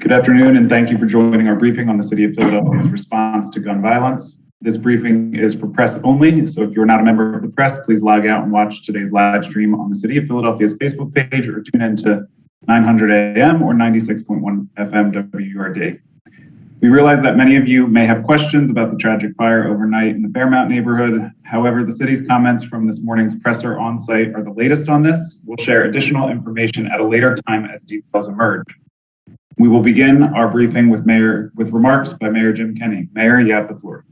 Good afternoon, and thank you for joining our briefing on the City of Philadelphia's response to gun violence. This briefing is for press only, so if you're not a member of the press, please log out and watch today's live stream on the City of Philadelphia's Facebook page or tune in to 900 AM or 96.1 FM WURD. We realize that many of you may have questions about the tragic fire overnight in the Fairmount neighborhood. However, the city's comments from this morning's presser on site are the latest on this. We'll share additional information at a later time as details emerge. We will begin our briefing with remarks by Mayor Jim Kenney. Mayor, you have the floor.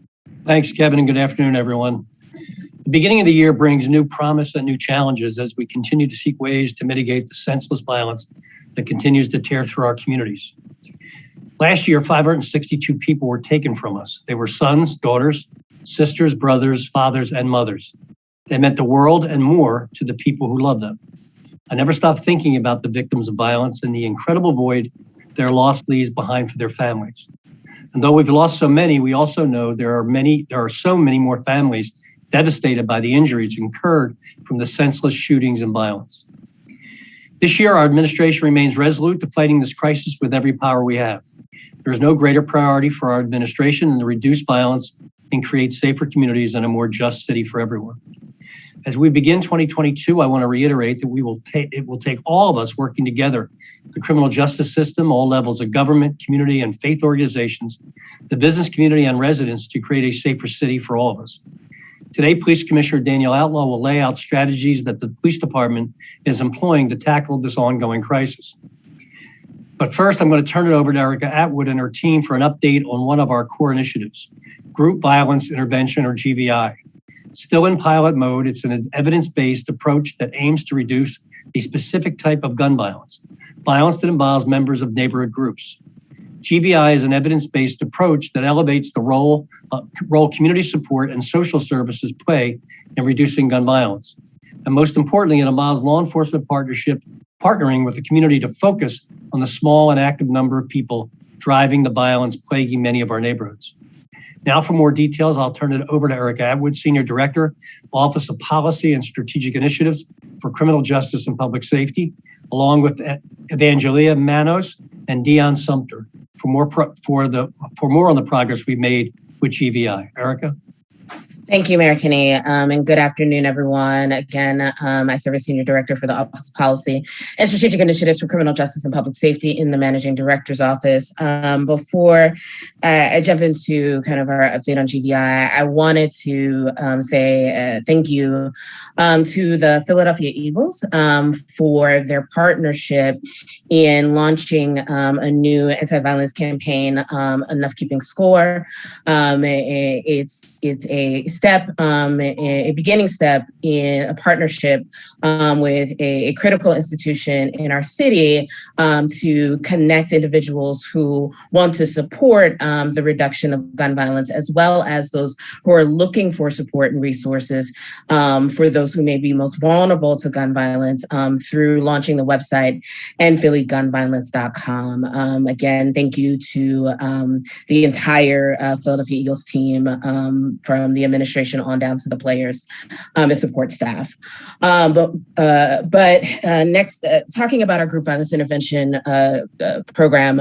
Thanks, Kevin, and good afternoon, everyone. The beginning of the year brings new promise and new challenges as we continue to seek ways to mitigate the senseless violence that continues to tear through our communities. Last year, 562 people were taken from us. They were sons, daughters, sisters, brothers, fathers, and mothers. They meant the world and more to the people who love them. I never stopped thinking about the victims of violence and the incredible void their loss leaves behind for their families. And though we've lost so many, we also know there are so many more families devastated by the injuries incurred from the senseless shootings and violence. This year, our administration remains resolute to fighting this crisis with every power we have. There is no greater priority for our administration than to reduce violence and create safer communities and a more just city for everyone. As we begin 2022, I want to reiterate that it will take all of us working together, the criminal justice system, all levels of government, community, and faith organizations, the business community, and residents to create a safer city for all of us. Today, Police Commissioner Daniel Outlaw will lay out strategies that the police department is employing to tackle this ongoing crisis. But first, I'm going to turn it over to Erica Atwood and her team for an update on one of our core initiatives, Group Violence Intervention, or GVI. Still in pilot mode, it's an evidence-based approach that aims to reduce a specific type of gun violence, violence that involves members of neighborhood groups. GVI is an evidence-based approach that elevates the role community support and social services play in reducing gun violence. And most importantly, it involves law enforcement partnering with the community to focus on the small and active number of people driving the violence plaguing many of our neighborhoods. Now for more details, I'll turn it over to Erica Atwood, Senior Director, Office of Policy and Strategic Initiatives for Criminal Justice and Public Safety, along with Evangelia Manos and Dion Sumter for more on the progress we've made with GVI. Erica? Thank you, Mayor Kinney, and good afternoon, everyone. Again, I serve as Senior Director for the Office of Policy and Strategic Initiatives for Criminal Justice and Public Safety in the Managing Director's Office. Before I jump into kind of our update on GVI, I wanted to say thank you to the Philadelphia Eagles for their partnership in launching a new anti-violence campaign, Enough Keeping Score. It's a beginning step in a partnership with a critical institution in our city to connect individuals who want to support the reduction of gun violence, as well as those who are looking for support and resources for those who may be most vulnerable to gun violence through launching the website endphillygunviolence.com. Again, thank you to the entire Philadelphia Eagles team from the administration on down to the players and support staff. Next, talking about our group violence intervention program,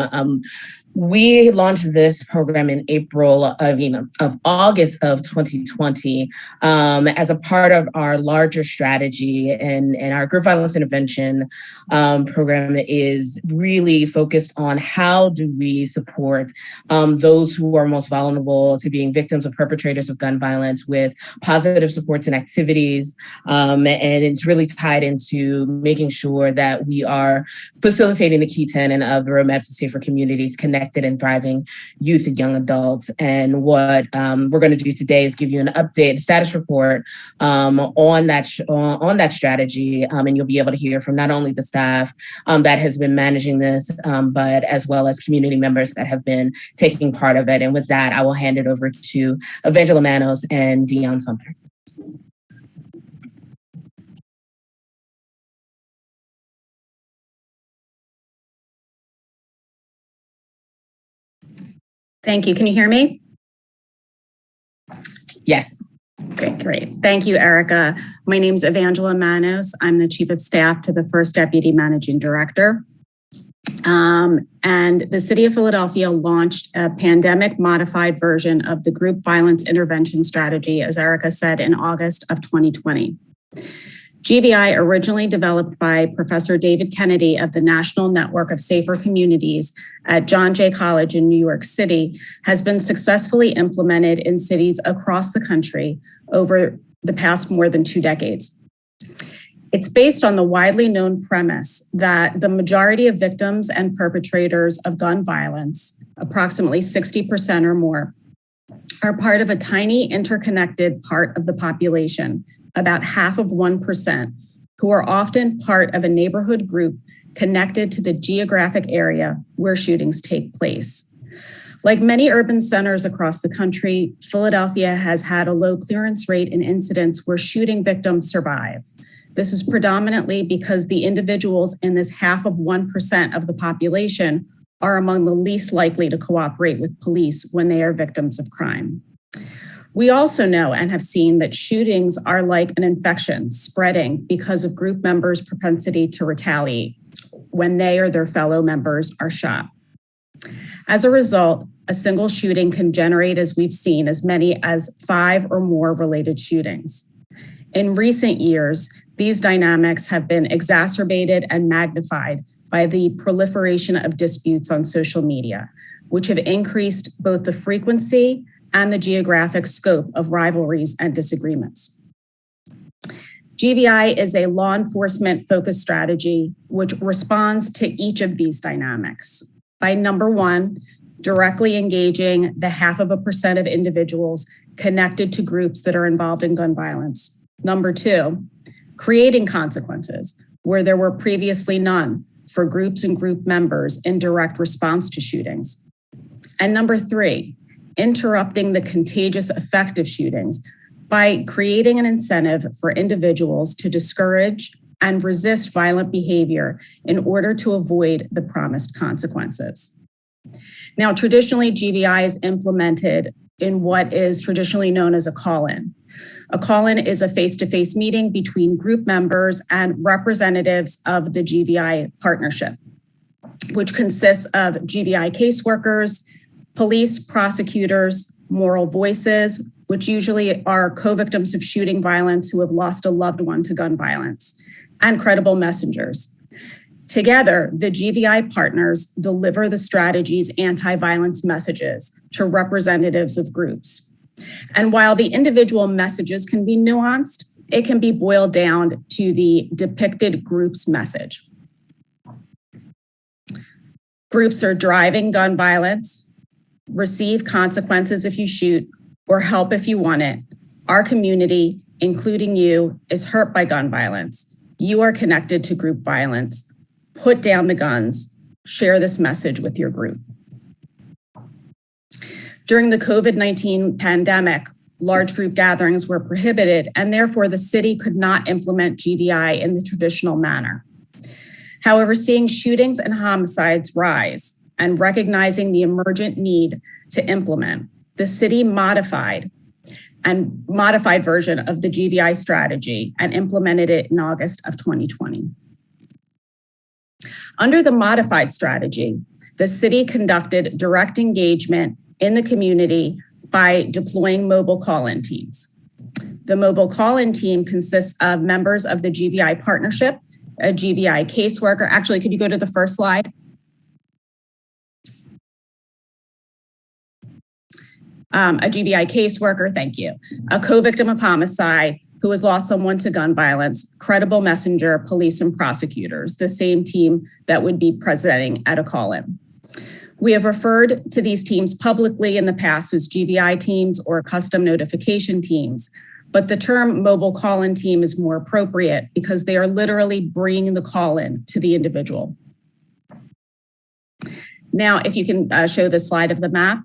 we launched this program in April of August of 2020 as a part of our larger strategy, and our group violence intervention program is really focused on how do we support those who are most vulnerable to being victims of perpetrators of gun violence with positive supports and activities, and it's really tied into making sure that we are facilitating the key tenet of the roadmap to safer communities, connected and thriving youth and young adults. And what we're going to do today is give you an update, a status report on that strategy, and you'll be able to hear from not only the staff that has been managing this, but as well as community members that have been taking part of it. And with that, I will hand it over to Evangelia Manos and Dion Sumter. Thank you. Can you hear me? Yes. Okay, great. Thank you, Erica. My name is Evangelia Manos. I'm the Chief of Staff to the First Deputy Managing Director. And the City of Philadelphia launched a pandemic modified version of the group violence intervention strategy, as Erica said, in August of 2020. GVI, originally developed by Professor David Kennedy of the National Network of Safer Communities at John Jay College in New York City, has been successfully implemented in cities across the country over the past more than 2 decades. It's based on the widely known premise that the majority of victims and perpetrators of gun violence, approximately 60% or more, are part of a tiny interconnected part of the population, about half of 1%, who are often part of a neighborhood group connected to the geographic area where shootings take place. Like many urban centers across the country, Philadelphia has had a low clearance rate in incidents where shooting victims survive. This is predominantly because the individuals in this half of 1% of the population are among the least likely to cooperate with police when they are victims of crime. We also know and have seen that shootings are like an infection spreading because of group members' propensity to retaliate when they or their fellow members are shot. As a result, a single shooting can generate, as we've seen, as many as 5 or more related shootings. In recent years, these dynamics have been exacerbated and magnified by the proliferation of disputes on social media, which have increased both the frequency and the geographic scope of rivalries and disagreements. GVI is a law enforcement focused strategy which responds to each of these dynamics by, number one, directly engaging the 0.5% of individuals connected to groups that are involved in gun violence. Number two, creating consequences where there were previously none for groups and group members in direct response to shootings. And number three, interrupting the contagious effect of shootings by creating an incentive for individuals to discourage and resist violent behavior in order to avoid the promised consequences. Now, traditionally, GVI is implemented in what is traditionally known as a call-in. A call-in is a face-to-face meeting between group members and representatives of the GVI partnership, which consists of GVI caseworkers, police, prosecutors, moral voices, which usually are co-victims of shooting violence who have lost a loved one to gun violence, and credible messengers. Together, the GVI partners deliver the strategy's anti-violence messages to representatives of groups. And while the individual messages can be nuanced, it can be boiled down to the depicted group's message. Groups are driving gun violence, receive consequences if you shoot, or help if you want it. Our community, including you, is hurt by gun violence. You are connected to group violence. Put down the guns. Share this message with your group. During the COVID-19 pandemic, large group gatherings were prohibited, and therefore the city could not implement GVI in the traditional manner. However, seeing shootings and homicides rise and recognizing the emergent need to implement, the city modified version of the GVI strategy and implemented it in August of 2020. Under the modified strategy, the city conducted direct engagement in the community by deploying mobile call-in teams. The mobile call-in team consists of members of the GVI partnership, a GVI caseworker. Actually, could you go to the first slide? A GVI caseworker, thank you. A co-victim of homicide who has lost someone to gun violence, credible messenger, police and prosecutors, the same team that would be presenting at a call-in. We have referred to these teams publicly in the past as GVI teams or custom notification teams, but the term mobile call-in team is more appropriate because they are literally bringing the call-in to the individual. Now, if you can show the slide of the map.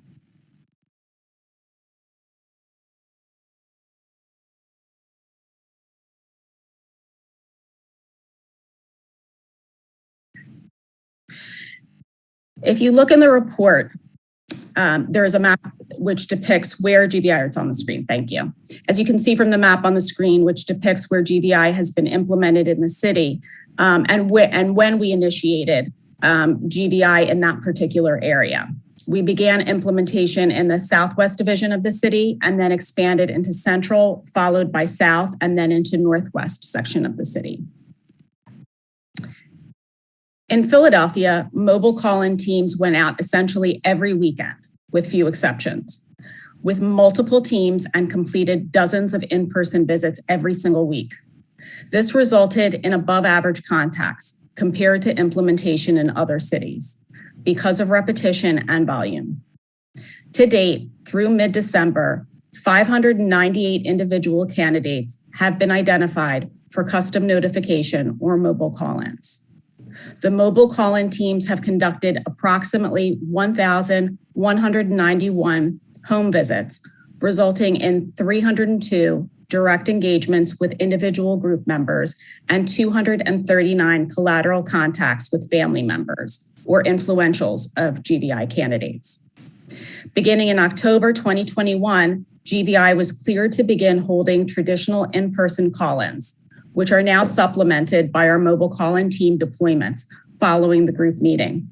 If you look in the report, there is a map which depicts where GVI, it's on the screen, thank you. As you can see from the map on the screen, which depicts where GVI has been implemented in the city and when we initiated GVI in that particular area. We began implementation in the Southwest Division of the city and then expanded into Central, followed by South, and then into Northwest section of the city. In Philadelphia, mobile call-in teams went out essentially every weekend, with few exceptions, with multiple teams and completed dozens of in-person visits every single week. This resulted in above average contacts compared to implementation in other cities because of repetition and volume. To date, through mid-December, 598 individual candidates have been identified for custom notification or mobile call-ins. The mobile call-in teams have conducted approximately 1,191 home visits, resulting in 302 direct engagements with individual group members and 239 collateral contacts with family members or influentials of GVI candidates. Beginning in October 2021, GVI was cleared to begin holding traditional in-person call-ins, which are now supplemented by our mobile call-in team deployments following the group meeting.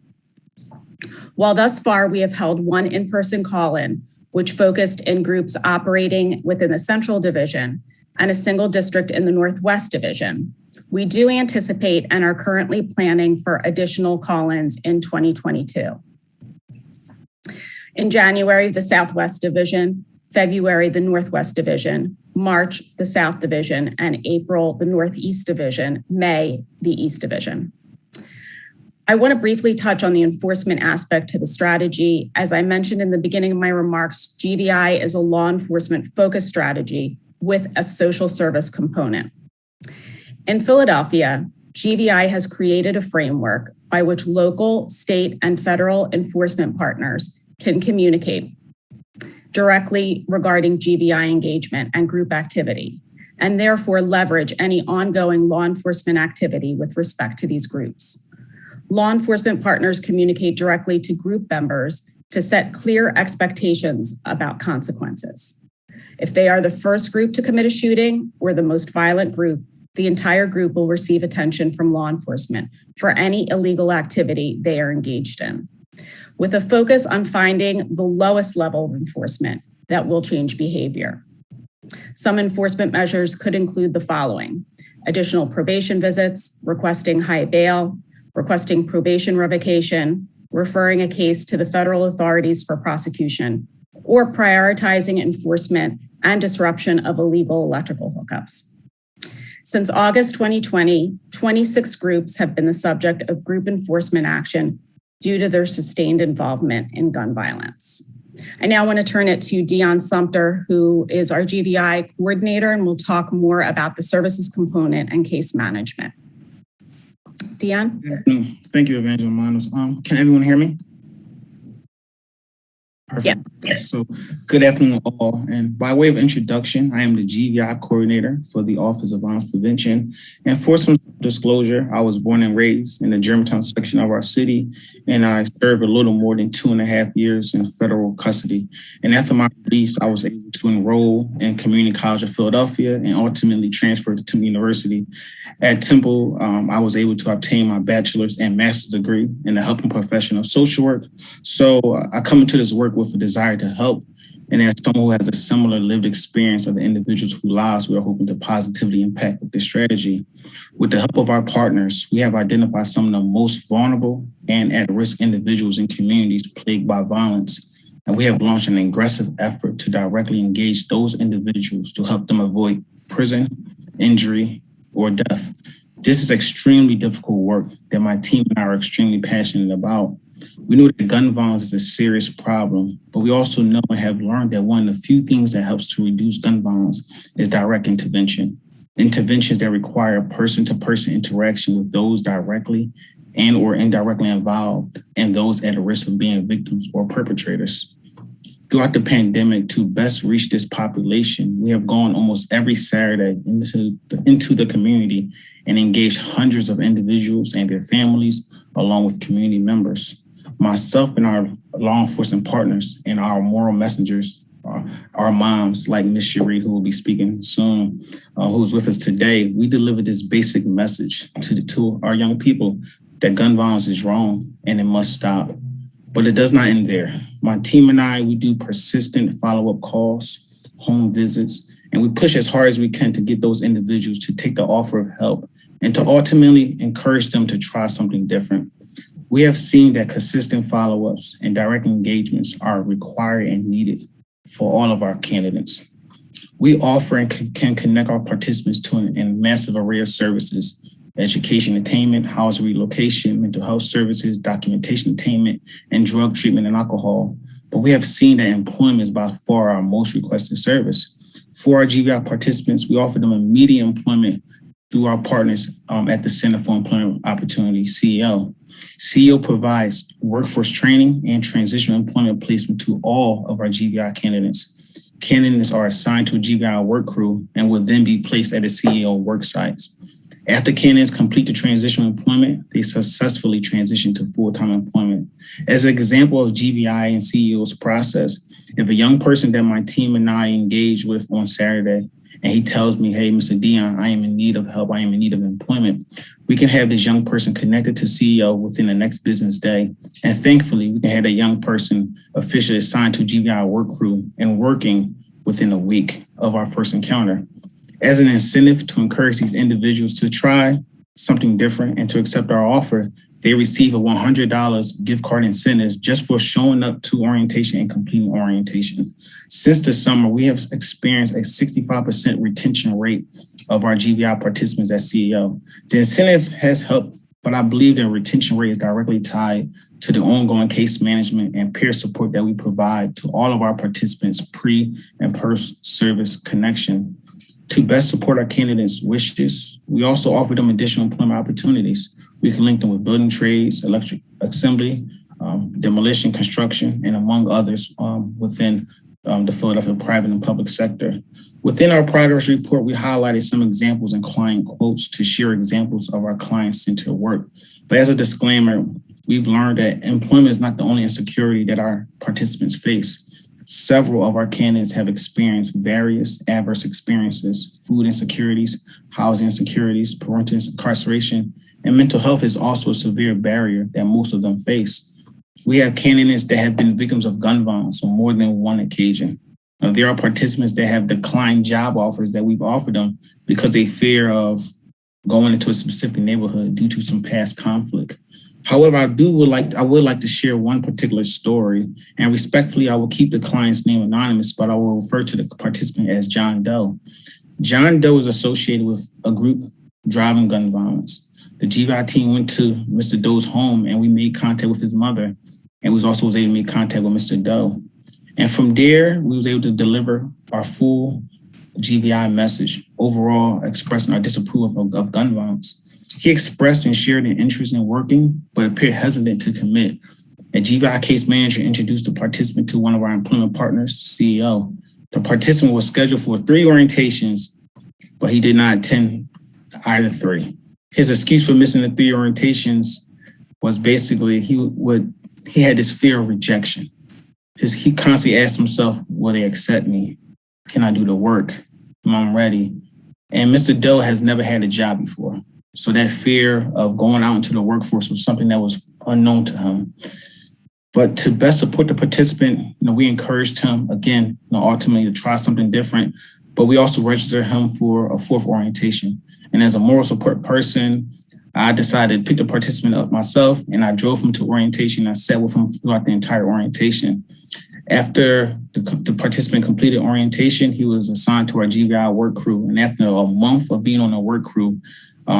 While thus far we have held one in-person call-in, which focused in groups operating within the Central Division and a single district in the Northwest Division, we do anticipate and are currently planning for additional call-ins in 2022. In January, the Southwest Division, February, the Northwest Division, March, the South Division, and April, the Northeast Division, May, the East Division. I want to briefly touch on the enforcement aspect to the strategy. As I mentioned in the beginning of my remarks, GVI is a law enforcement focused strategy with a social service component. In Philadelphia, GVI has created a framework by which local, state, and federal enforcement partners can communicate directly regarding GVI engagement and group activity, and therefore leverage any ongoing law enforcement activity with respect to these groups. Law enforcement partners communicate directly to group members to set clear expectations about consequences. If they are the first group to commit a shooting or the most violent group, the entire group will receive attention from law enforcement for any illegal activity they are engaged in, with a focus on finding the lowest level of enforcement that will change behavior. Some enforcement measures could include the following: additional probation visits, requesting high bail, requesting probation revocation, referring a case to the federal authorities for prosecution, or prioritizing enforcement and disruption of illegal electrical hookups. Since August 2020, 26 groups have been the subject of group enforcement action due to their sustained involvement in gun violence. I now want to turn it to Dion Sumter, who is our GVI coordinator, and will talk more about the services component and case management. Dion? Thank you, Evangelist Manos. Can everyone hear me? Perfect. Yeah. So good afternoon all. And by way of introduction, I am the GVI coordinator for the Office of Violence Prevention. And for some disclosure, I was born and raised in the Germantown section of our city, and I served a little more than 2.5 years in federal custody. And after my release, I was able to enroll in Community College of Philadelphia and ultimately transferred to Temple University. At Temple, I was able to obtain my bachelor's and master's degree in the helping profession of social work. So I come into this work with a desire to help, and as someone who has a similar lived experience of the individuals whose lives we are hoping to positively impact with this strategy. With the help of our partners, we have identified some of the most vulnerable and at-risk individuals in communities plagued by violence, and we have launched an aggressive effort to directly engage those individuals to help them avoid prison, injury, or death. This is extremely difficult work that my team and I are extremely passionate about. We know that gun violence is a serious problem, but we also know and have learned that one of the few things that helps to reduce gun violence is direct intervention. Interventions that require person-to-person interaction with those directly and or indirectly involved and those at a risk of being victims or perpetrators. Throughout the pandemic, to best reach this population, we have gone almost every Saturday into the community and engaged hundreds of individuals and their families, along with community members. Myself and our law enforcement partners and our moral messengers, our moms like Ms. Cherie, who will be speaking soon, who's with us today, we deliver this basic message to our young people. that gun violence is wrong and it must stop. But it does not end there. My team and I, we do persistent follow-up calls, home visits, and we push as hard as we can to get those individuals to take the offer of help and to ultimately encourage them to try something different. We have seen that consistent follow-ups and direct engagements are required and needed for all of our candidates. We offer and can connect our participants to a massive array of services: education attainment, housing relocation, mental health services, documentation attainment, and drug treatment and alcohol. But we have seen that employment is by far our most requested service. For our GVI participants, we offer them immediate employment through our partners at the Center for Employment Opportunity, CEO. CEO provides workforce training and transitional employment placement to all of our GVI candidates. Candidates are assigned to a GVI work crew and will then be placed at a CEO work sites. After candidates complete the transitional employment, they successfully transition to full-time employment. As an example of GVI and CEO's process, if a young person that my team and I engage with on Saturday, and he tells me, hey, Mr. Dion, I am in need of help, I am in need of employment, we can have this young person connected to CEO within the next business day. And thankfully, we can have that young person officially assigned to a GVI work crew and working within a week of our first encounter. As an incentive to encourage these individuals to try something different and to accept our offer, they receive a $100 gift card incentive just for showing up to orientation and completing orientation. Since the summer, we have experienced a 65% retention rate of our GVI participants at CEO. The incentive has helped, but I believe the retention rate is directly tied to the ongoing case management and peer support that we provide to all of our participants pre and post-service connection. To best support our candidates' wishes, we also offer them additional employment opportunities. We can link them with building trades, electric assembly, demolition, construction, and among others within the Philadelphia private and public sector. Within our progress report, we highlighted some examples and client quotes to share examples of our client-centered work. But as a disclaimer, we've learned that employment is not the only insecurity that our participants face. Several of our candidates have experienced various adverse experiences: food insecurities, housing insecurities, parental incarceration, and mental health is also a severe barrier that most of them face. We have candidates that have been victims of gun violence on more than one occasion. There are participants that have declined job offers that we've offered them because they fear of going into a specific neighborhood due to some past conflict. However, I would like to share one particular story, and respectfully, I will keep the client's name anonymous, but I will refer to the participant as John Doe. John Doe is associated with a group driving gun violence. The GVI team went to Mr. Doe's home, and we made contact with his mother, and we also was able to make contact with Mr. Doe. And from there, we was able to deliver our full GVI message, overall expressing our disapproval of gun violence. He expressed and shared an interest in working, but appeared hesitant to commit. A GVI case manager introduced the participant to one of our employment partners, CEO. The participant was scheduled for 3 orientations, but he did not attend either 3. His excuse for missing the 3 orientations was basically he had this fear of rejection. He constantly asked himself, will they accept me? Can I do the work? Am I ready? And Mr. Doe has never had a job before. So that fear of going out into the workforce was something that was unknown to him. But to best support the participant, we encouraged him, again, ultimately to try something different, but we also registered him for a 4th orientation. And as a moral support person, I decided to pick the participant up myself, and I drove him to orientation. I sat with him throughout the entire orientation. After the participant completed orientation, he was assigned to our GVI work crew. And after a month of being on the work crew,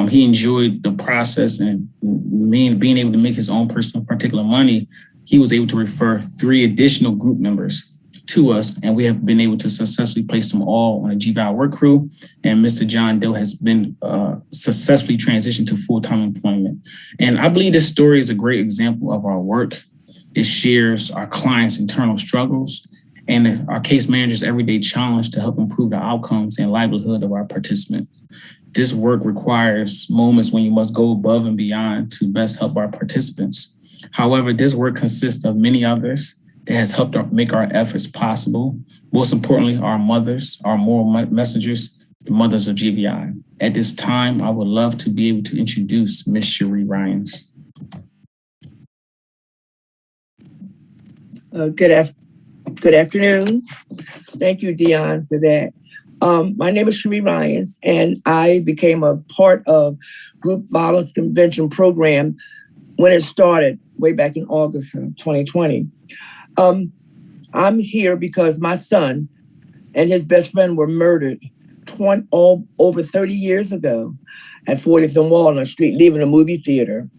he enjoyed the process, and being able to make his own personal particular money. He was able to refer 3 additional group members to us, and we have been able to successfully place them all on a GVI work crew. And Mr. John Doe has been successfully transitioned to full-time employment. And I believe this story is a great example of our work. It shares our clients' internal struggles and our case managers' everyday challenge to help improve the outcomes and livelihood of our participants. This work requires moments when you must go above and beyond to best help our participants. However, this work consists of many others that has helped make our efforts possible. Most importantly, our mothers, our moral messengers, the mothers of GVI. At this time, I would love to be able to introduce Ms. Cherie Ryans. Good afternoon. Thank you, Dion, for that. My name is Sheree Ryans, and I became a part of Group Violence Convention program when it started way back in August of 2020. I'm here because my son and his best friend were murdered over 30 years ago at 40th and Walnut Street, leaving a movie theater.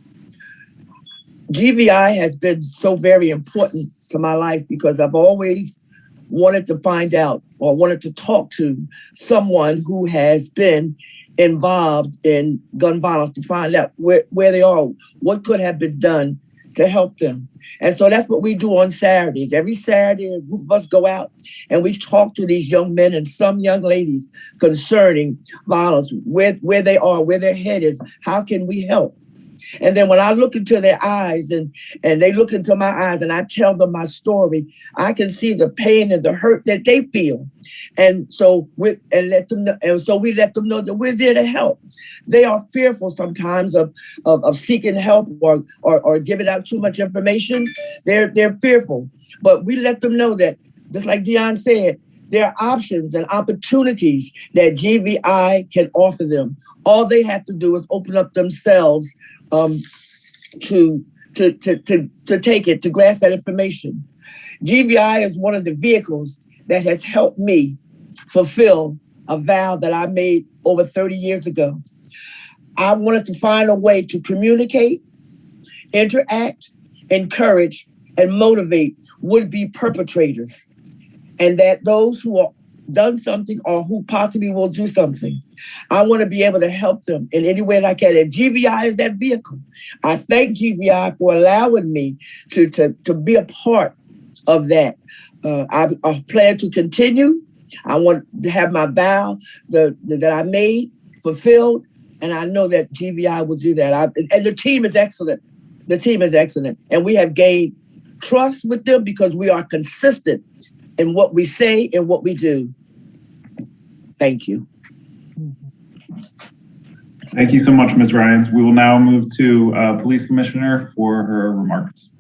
GVI has been so very important to my life because I've always wanted to find out or wanted to talk to someone who has been involved in gun violence to find out where they are, what could have been done to help them. And so that's what we do on Saturdays. Every Saturday, a group of us go out and we talk to these young men and some young ladies concerning violence, where they are, where their head is, how can we help? And then when I look into their eyes and they look into my eyes and I tell them my story, I can see the pain and the hurt that they feel. And so we let them know that we're there to help. They are fearful sometimes of seeking help or giving out too much information. They're fearful. But we let them know that, just like Dion said, there are options and opportunities that GVI can offer them. All they have to do is open up themselves to take it, to grasp that information. GVI is one of the vehicles that has helped me fulfill a vow that I made over 30 years ago. I wanted to find a way to communicate, interact, encourage, and motivate would-be perpetrators, and that those who are done something or who possibly will do something, I want to be able to help them in any way that I can. And GVI is that vehicle. I thank GVI for allowing me to be a part of that. I plan to continue. I want to have my vow that I made fulfilled, and I know that GVI will do that. And the team is excellent. The team is excellent. And we have gained trust with them because we are consistent in what we say and what we do. Thank you. Thank you so much, Ms. Ryans. We will now move to Police Commissioner for her remarks.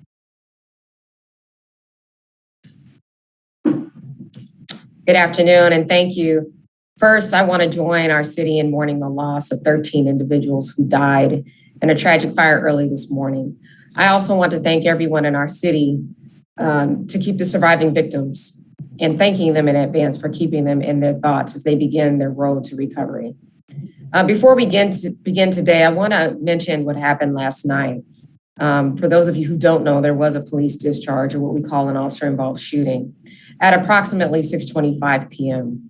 Good afternoon, and thank you. First, I want to join our city in mourning the loss of 13 individuals who died in a tragic fire early this morning. I also want to thank everyone in our city to keep the surviving victims and thanking them in advance for keeping them in their thoughts as they begin their road to recovery. Before we begin today, I want to mention what happened last night. For those of you who don't know, there was a police discharge, or what we call an officer-involved shooting, at approximately 6:25 p.m.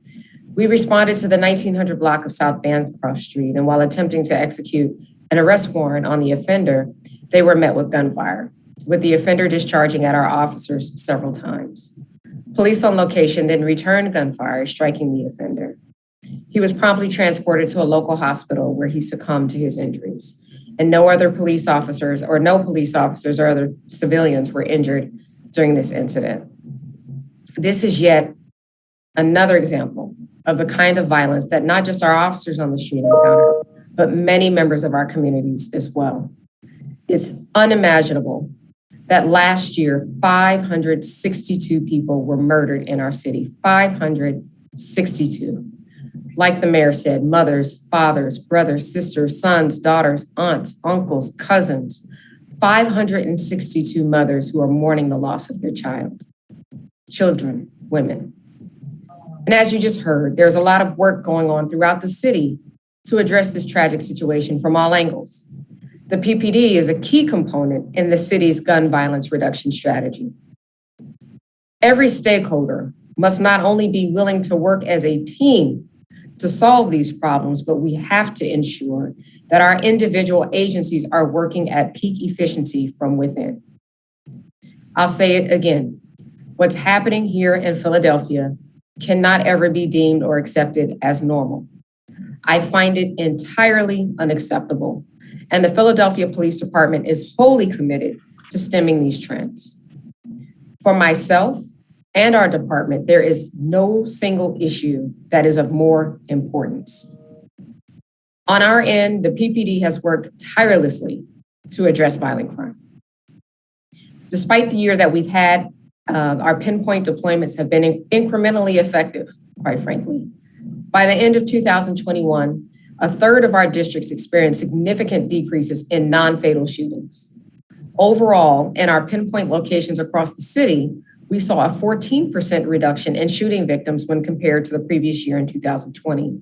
We responded to the 1900 block of South Bancroft Street, and while attempting to execute an arrest warrant on the offender, they were met with gunfire, with the offender discharging at our officers several times. Police on location then returned gunfire, striking the offender. He was promptly transported to a local hospital where he succumbed to his injuries, and no police officers or other civilians were injured during this incident. This is yet another example of the kind of violence that not just our officers on the street encounter, but many members of our communities as well. It's unimaginable that last year, 562 people were murdered in our city, 562. Like the mayor said, mothers, fathers, brothers, sisters, sons, daughters, aunts, uncles, cousins, 562 mothers who are mourning the loss of their child, children, women. And as you just heard, there's a lot of work going on throughout the city to address this tragic situation from all angles. The PPD is a key component in the city's gun violence reduction strategy. Every stakeholder must not only be willing to work as a team to solve these problems, but we have to ensure that our individual agencies are working at peak efficiency from within. I'll say it again. What's happening here in Philadelphia cannot ever be deemed or accepted as normal. I find it entirely unacceptable. And the Philadelphia Police Department is wholly committed to stemming these trends. For myself and our department, there is no single issue that is of more importance. On our end, the PPD has worked tirelessly to address violent crime. Despite the year that we've had, Our pinpoint deployments have been incrementally effective, quite frankly. By the end of 2021, a third of our districts experienced significant decreases in non-fatal shootings. Overall, in our pinpoint locations across the city, we saw a 14% reduction in shooting victims when compared to the previous year in 2020.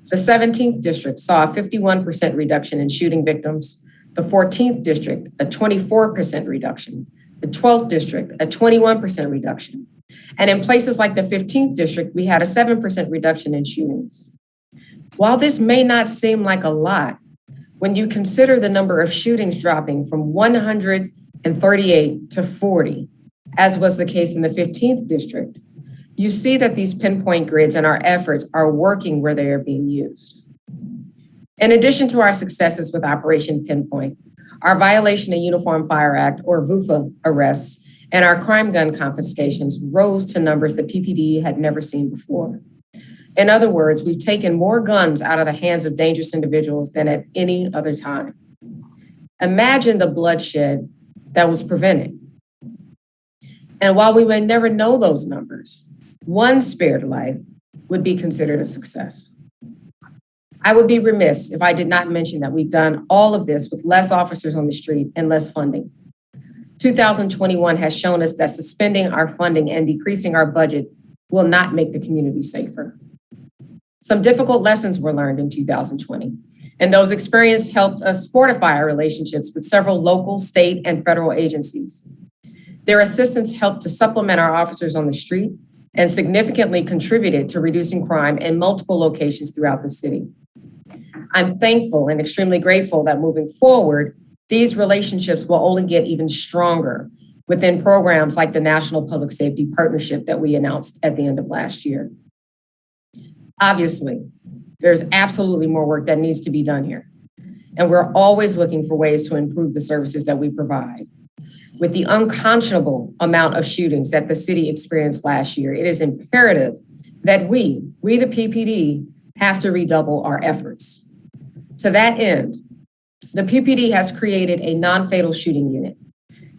The 17th district saw a 51% reduction in shooting victims, the 14th district, a 24% reduction, the 12th district, a 21% reduction. And in places like the 15th district, we had a 7% reduction in shootings. While this may not seem like a lot, when you consider the number of shootings dropping from 138 to 40, as was the case in the 15th district, you see that these pinpoint grids and our efforts are working where they are being used. In addition to our successes with Operation Pinpoint, our Violation of Uniform Fire Act, or VUFA, arrests and our crime gun confiscations rose to numbers that PPD had never seen before. In other words, we've taken more guns out of the hands of dangerous individuals than at any other time. Imagine the bloodshed that was prevented. And while we may never know those numbers, one spared life would be considered a success. I would be remiss if I did not mention that we've done all of this with less officers on the street and less funding. 2021 has shown us that suspending our funding and decreasing our budget will not make the community safer. Some difficult lessons were learned in 2020, and those experiences helped us fortify our relationships with several local, state, and federal agencies. Their assistance helped to supplement our officers on the street and significantly contributed to reducing crime in multiple locations throughout the city. I'm thankful and extremely grateful that moving forward, these relationships will only get even stronger within programs like the National Public Safety Partnership that we announced at the end of last year. Obviously, there's absolutely more work that needs to be done here, and we're always looking for ways to improve the services that we provide. With the unconscionable amount of shootings that the city experienced last year, it is imperative that we the PPD, have to redouble our efforts. To that end, the PPD has created a non-fatal shooting unit.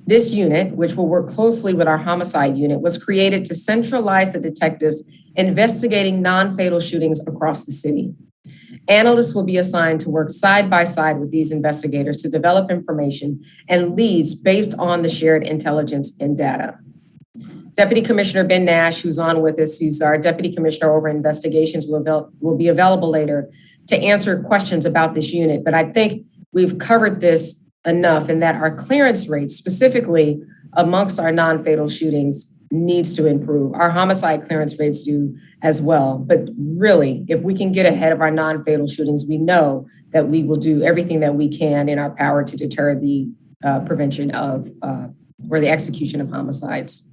This unit, which will work closely with our homicide unit, was created to centralize the detectives investigating non-fatal shootings across the city. Analysts will be assigned to work side by side with these investigators to develop information and leads based on the shared intelligence and data. Deputy Commissioner Ben Nash, who's on with us, who's our Deputy Commissioner over investigations, will be available later to answer questions about this unit. But I think we've covered this enough in that our clearance rates, specifically amongst our non-fatal shootings, needs to improve. Our homicide clearance rates do as well. But really, if we can get ahead of our non-fatal shootings, we know that we will do everything that we can in our power to deter the prevention of or the execution of homicides.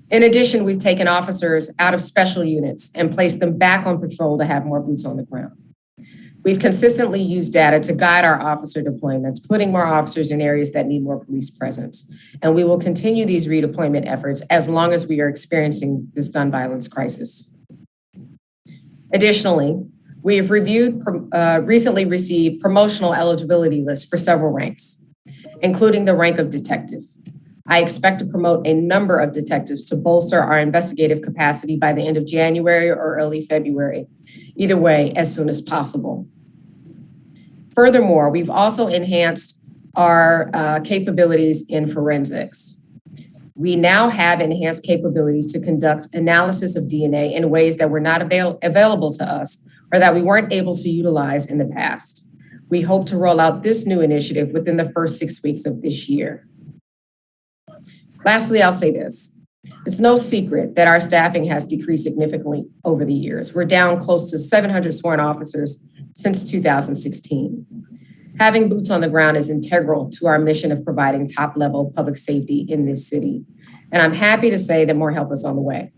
In addition, we've taken officers out of special units and placed them back on patrol to have more boots on the ground. We've consistently used data to guide our officer deployments, putting more officers in areas that need more police presence. And we will continue these redeployment efforts as long as we are experiencing this gun violence crisis. Additionally, we have recently received promotional eligibility lists for several ranks, including the rank of detective. I expect to promote a number of detectives to bolster our investigative capacity by the end of January or early February. Either way, as soon as possible. Furthermore, we've also enhanced our capabilities in forensics. We now have enhanced capabilities to conduct analysis of DNA in ways that were not available to us or that we weren't able to utilize in the past. We hope to roll out this new initiative within the first 6 weeks of this year. Lastly, I'll say this. It's no secret that our staffing has decreased significantly over the years. We're down close to 700 sworn officers since 2016. Having boots on the ground is integral to our mission of providing top-level public safety in this city. And I'm happy to say that more help is on the way.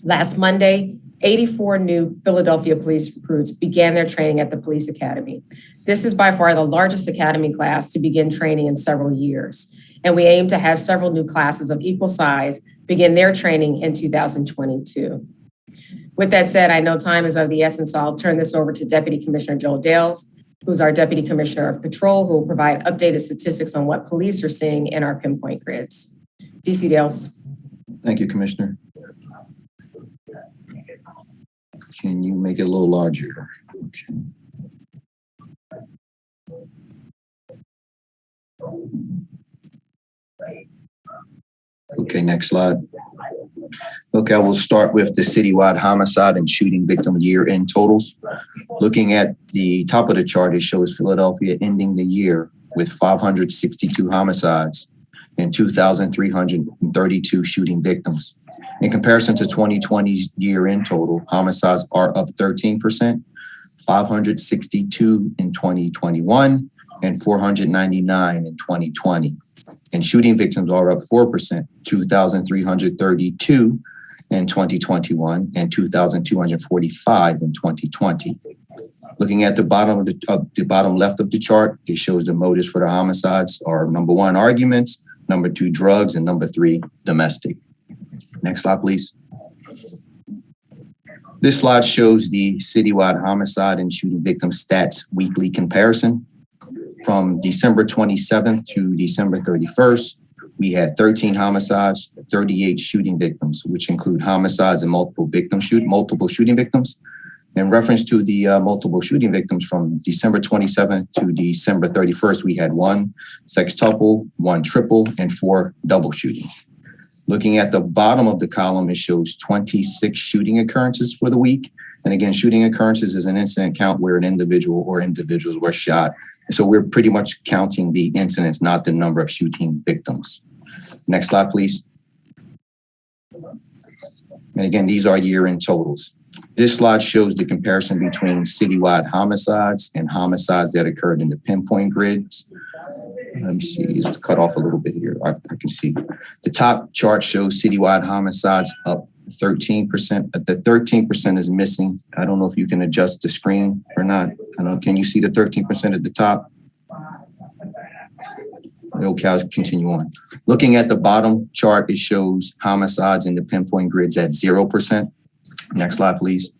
Last Monday, 84 new Philadelphia police recruits began their training at the police academy. This is by far the largest academy class to begin training in several years. And we aim to have several new classes of equal size begin their training in 2022. With that said, I know time is of the essence, so I'll turn this over to Deputy Commissioner Joel Dales, who's our Deputy Commissioner of Patrol, who will provide updated statistics on what police are seeing in our pinpoint grids. DC Dales. Thank you, Commissioner. Can you make it a little larger? Okay. Okay, next slide. Okay, I will start with the citywide homicide and shooting victim year-end totals. Looking at the top of the chart, it shows Philadelphia ending the year with 562 homicides and 2,332 shooting victims. In comparison to 2020's year-end total, homicides are up 13%, 562 in 2021, and 499 in 2020. And shooting victims are up 4%, 2,332 in 2021 and 2,245 in 2020. Looking at the bottom of the bottom left of the chart, it shows the motives for the homicides are number 1, arguments, number 2, drugs, and number 3, domestic. Next slide, please. This slide shows the citywide homicide and shooting victim stats weekly comparison. From December 27th to December 31st, we had 13 homicides, 38 shooting victims, which include homicides and multiple shooting victims. In reference to the multiple shooting victims from December 27th to December 31st, we had 1 sextuple, 1 triple, and 4 double shootings. Looking at the bottom of the column, it shows 26 shooting occurrences for the week. And again, shooting occurrences is an incident count where an individual or individuals were shot. So we're pretty much counting the incidents, not the number of shooting victims. Next slide, please. And again, these are year-end totals. This slide shows the comparison between citywide homicides and homicides that occurred in the pinpoint grids. Let me see, it's cut off a little bit here. I can see. The top chart shows citywide homicides up 13%. The 13% is missing. I don't know if you can adjust the screen or not. I don't know. Can you see the 13% at the top? Okay, I'll continue on. Looking at the bottom chart, it shows homicides in the pinpoint grids at 0%. Next slide, please.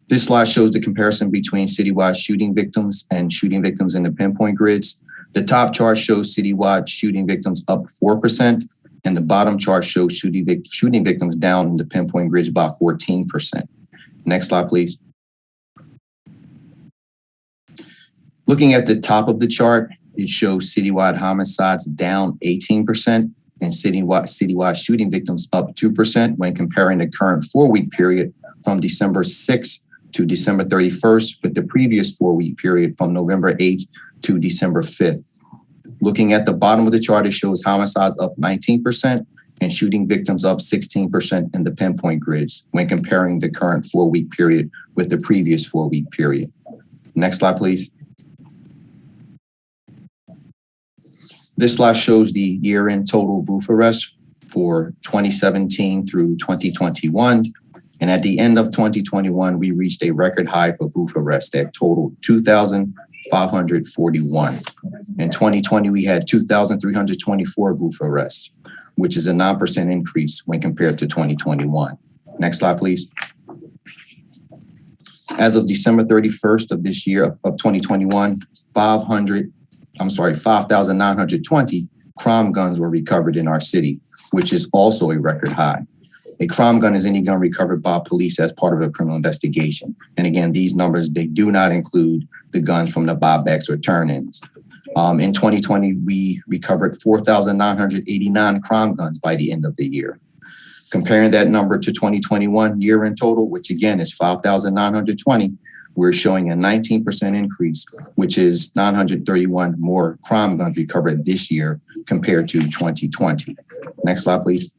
This slide shows the comparison between citywide shooting victims and shooting victims in the pinpoint grids. The top chart shows citywide shooting victims up 4%, and the bottom chart shows shooting victims down in the pinpoint grids by 14%. Next slide, please. Looking at the top of the chart, it shows citywide homicides down 18% and citywide shooting victims up 2% when comparing the current 4-week period from December 6th to December 31st with the previous 4-week period from November 8th to December 5th. Looking at the bottom of the chart, it shows homicides up 19% and shooting victims up 16% in the pinpoint grids when comparing the current 4-week period with the previous 4-week period. Next slide, please. This slide shows the year-end total VUF arrests for 2017 through 2021. And at the end of 2021, we reached a record high for VUF arrests that totaled 2,541. In 2020, we had 2,324 VUF arrests, which is a 9% increase when compared to 2021. Next slide, please. As of December 31st of this year, of 2021, 5,920 crime guns were recovered in our city, which is also a record high. A crime gun is any gun recovered by police as part of a criminal investigation. And again, these numbers, they do not include the guns from the buybacks or turn-ins. In 2020, we recovered 4,989 crime guns by the end of the year. Comparing that number to 2021 year-end total, which again is 5,920, we're showing a 19% increase, which is 931 more crime guns recovered this year compared to 2020. Next slide, please.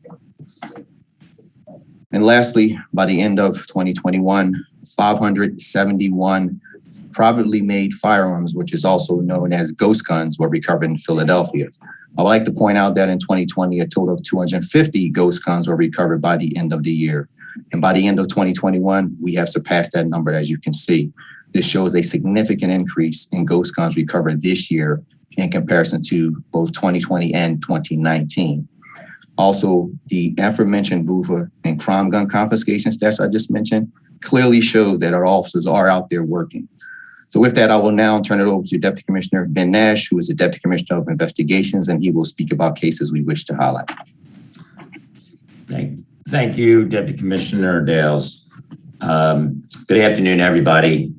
And lastly, by the end of 2021, 571 privately made firearms, which is also known as ghost guns, were recovered in Philadelphia. I'd like to point out that in 2020, a total of 250 ghost guns were recovered by the end of the year. And by the end of 2021, we have surpassed that number, as you can see. This shows a significant increase in ghost guns recovered this year in comparison to both 2020 and 2019. Also, the aforementioned VUFA and crime gun confiscation stats I just mentioned clearly show that our officers are out there working. So with that, I will now turn it over to Deputy Commissioner Ben Nash, who is the Deputy Commissioner of Investigations, and he will speak about cases we wish to highlight. Thank you, Deputy Commissioner Dales. Good afternoon, everybody.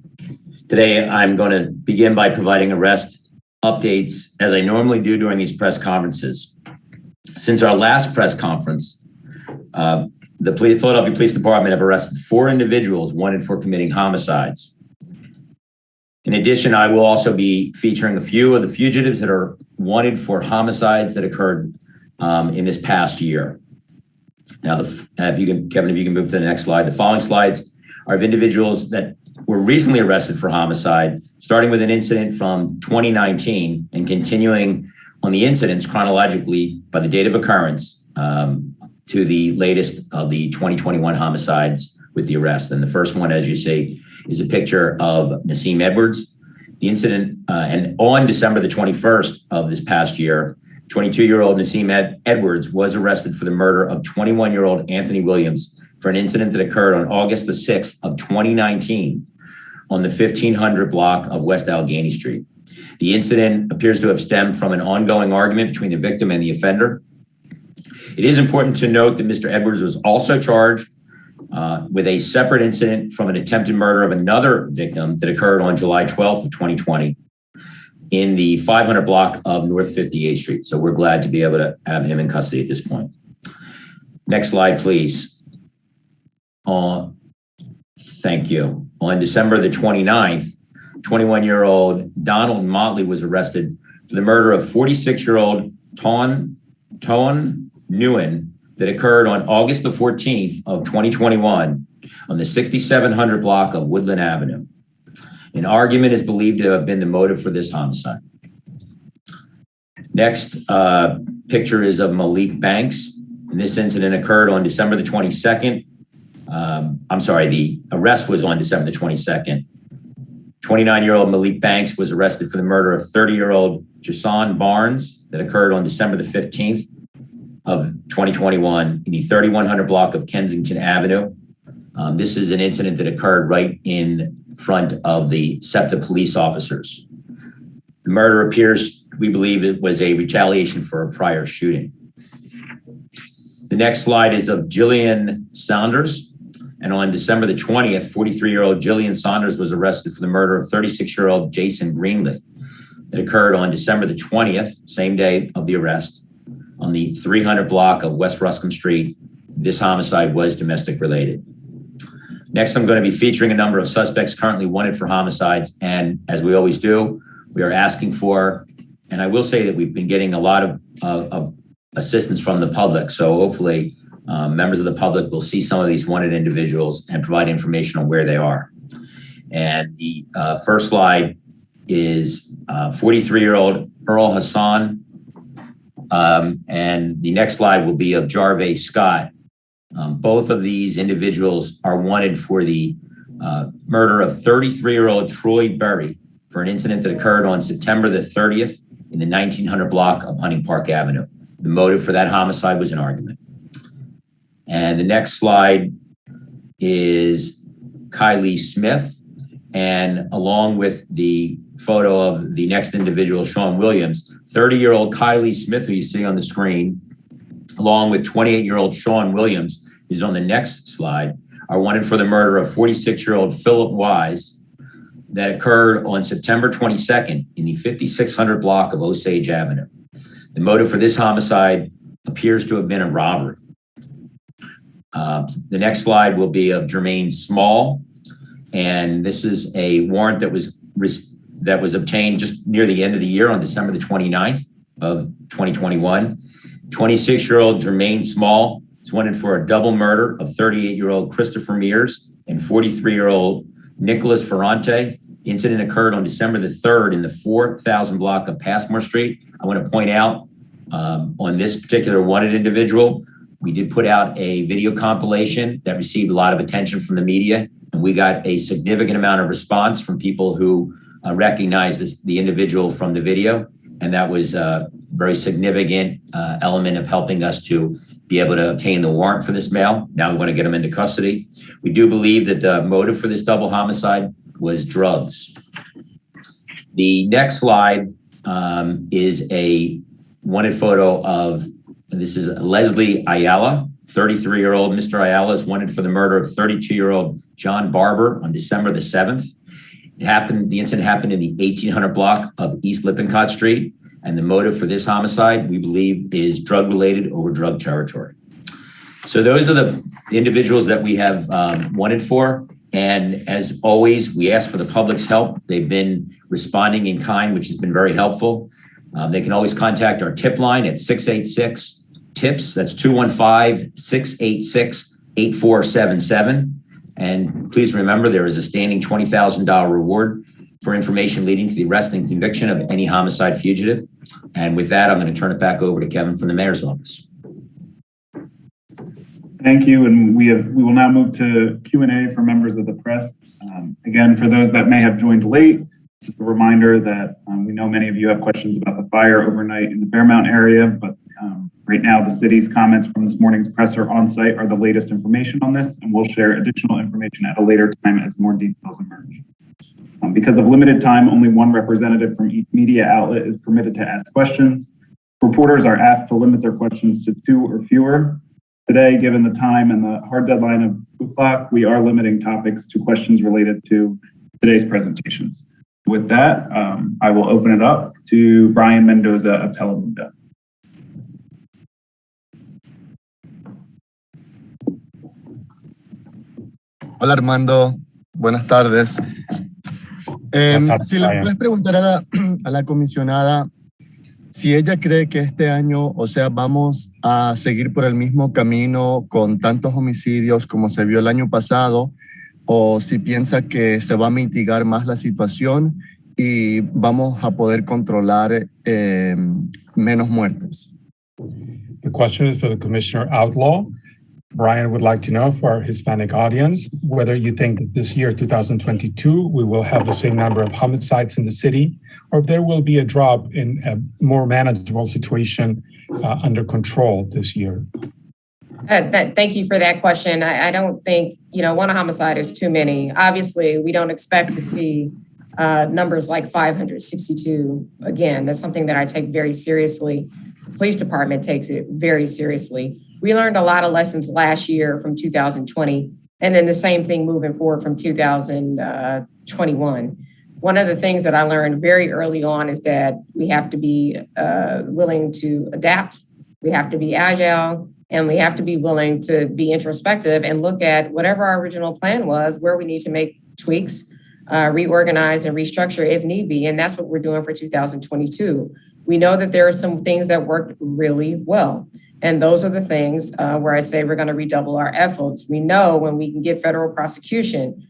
Today, I'm going to begin by providing arrest updates as I normally do during these press conferences. Since our last press conference, the Philadelphia Police Department have arrested 4 individuals wanted for committing homicides. In addition, I will also be featuring a few of the fugitives that are wanted for homicides that occurred in this past year. Now, Kevin, if you can move to the next slide. The following slides are of individuals that were recently arrested for homicide, starting with an incident from 2019 and continuing on the incidents chronologically by the date of occurrence to the latest of the 2021 homicides with the arrest. And the first one, as you see, is a picture of Nasim Edwards. The incident, and on December the 21st of this past year, 22-year-old Nasim Edwards was arrested for the murder of 21-year-old Anthony Williams for an incident that occurred on August the 6th of 2019 on the 1500 block of West Allegheny Street. The incident appears to have stemmed from an ongoing argument between the victim and the offender. It is important to note that Mr. Edwards was also charged with a separate incident from an attempted murder of another victim that occurred on July 12th of 2020 in the 500 block of North 58th Street. So we're glad to be able to have him in custody at this point. Next slide, please. Thank you. On December the 29th, 21-year-old Donald Motley was arrested for the murder of 46-year-old Ton Nguyen that occurred on August the 14th of 2021 on the 6700 block of Woodland Avenue. An argument is believed to have been the motive for this homicide. Next picture is of Malik Banks. And this incident occurred on December the 22nd. The arrest was on December the 22nd. 29-year-old Malik Banks was arrested for the murder of 30-year-old Jason Barnes that occurred on December the 15th of 2021 in the 3100 block of Kensington Avenue. This is an incident that occurred right in front of the SEPTA police officers. The murder appears, we believe, it was a retaliation for a prior shooting. The next slide is of Jillian Saunders. And on December the 20th, 43-year-old Jillian Saunders was arrested for the murder of 36-year-old Jason Greenlee. It occurred on December the 20th, same day of the arrest, on the 300 block of West Ruscombe Street. This homicide was domestic related. Next, I'm going to be featuring a number of suspects currently wanted for homicides. And as we always do, we are asking for, and I will say that we've been getting a lot of assistance from the public. So hopefully members of the public will see some of these wanted individuals and provide information on where they are. And the first slide is 43-year-old Earl Hassan. And the next slide will be of Jarvey Scott. Both of these individuals are wanted for the murder of 33-year-old Troy Berry for an incident that occurred on September the 30th in the 1900 block of Hunting Park Avenue. The motive for that homicide was an argument. And the next slide is Kylie Smith. And along with the photo of the next individual, Sean Williams, 30-year-old Kylie Smith, who you see on the screen, along with 28-year-old Sean Williams, who's on the next slide, are wanted for the murder of 46-year-old Philip Wise that occurred on September 22nd in the 5600 block of Osage Avenue. The motive for this homicide appears to have been a robbery. The next slide will be of Jermaine Small, and this is a warrant that was obtained just near the end of the year on December the 29th of 2021. 26-year-old Jermaine Small is wanted for a double murder of 38-year-old Christopher Mears and 43-year-old Nicholas Ferrante. The incident occurred on December the 3rd in the 4000 block of Passmore Street. I want to point out on this particular wanted individual, we did put out a video compilation that received a lot of attention from the media, and we got a significant amount of response from people who recognized the individual from the video, and that was a very significant element of helping us to be able to obtain the warrant for this male. Now we want to get him into custody. We do believe that the motive for this double homicide was drugs. The next slide is a wanted photo of, this is Leslie Ayala, 33-year-old Mr. Ayala is wanted for the murder of 32-year-old John Barber on December the 7th. The incident happened in the 1800 block of East Lippincott Street. And the motive for this homicide, we believe, is drug-related over drug territory. So those are the individuals that we have wanted for. And as always, we ask for the public's help. They've been responding in kind, which has been very helpful. They can always contact our tip line at 686-TIPS. That's 215-686-8477. And please remember, there is a standing $20,000 reward for information leading to the arrest and conviction of any homicide fugitive. And with that, I'm going to turn it back over to Kevin from the mayor's office. Thank you. And we will now move to Q&A for members of the press. Again, for those that may have joined late, just a reminder that we know many of you have questions about the fire overnight in the Fairmount area, but right now the city's comments from this morning's presser on site are the latest information on this, and we'll share additional information at a later time as more details emerge. Because of limited time, only one representative from each media outlet is permitted to ask questions. Reporters are asked to limit their questions to 2 or fewer. Today, given the time and the hard deadline of 2 o'clock, we are limiting topics to questions related to today's presentations. With that, I will open it up to Brian Mendoza of Telemundo. Hola Armando, buenas tardes. Si le puedes preguntar a la comisionada si ella cree que este año, o sea, vamos a seguir por el mismo camino con tantos homicidios como se vio el año pasado, o si piensa que se va a mitigar más la situación y vamos a poder controlar menos muertes. The question is for the Commissioner Outlaw. Brian would like to know for our Hispanic audience whether you think that this year, 2022, we will have the same number of homicides in the city, or if there will be a drop in a more manageable situation under control this year. Thank you for that question. I don't think, one homicide is too many. Obviously, we don't expect to see numbers like 562 again. That's something that I take very seriously. The police department takes it very seriously. We learned a lot of lessons last year from 2020, and then the same thing moving forward from 2021. One of the things that I learned very early on is that we have to be willing to adapt. We have to be agile, and we have to be willing to be introspective and look at whatever our original plan was, where we need to make tweaks, reorganize and restructure if need be. And that's what we're doing for 2022. We know that there are some things that worked really well. And those are the things where I say we're going to redouble our efforts. We know when we can get federal prosecution,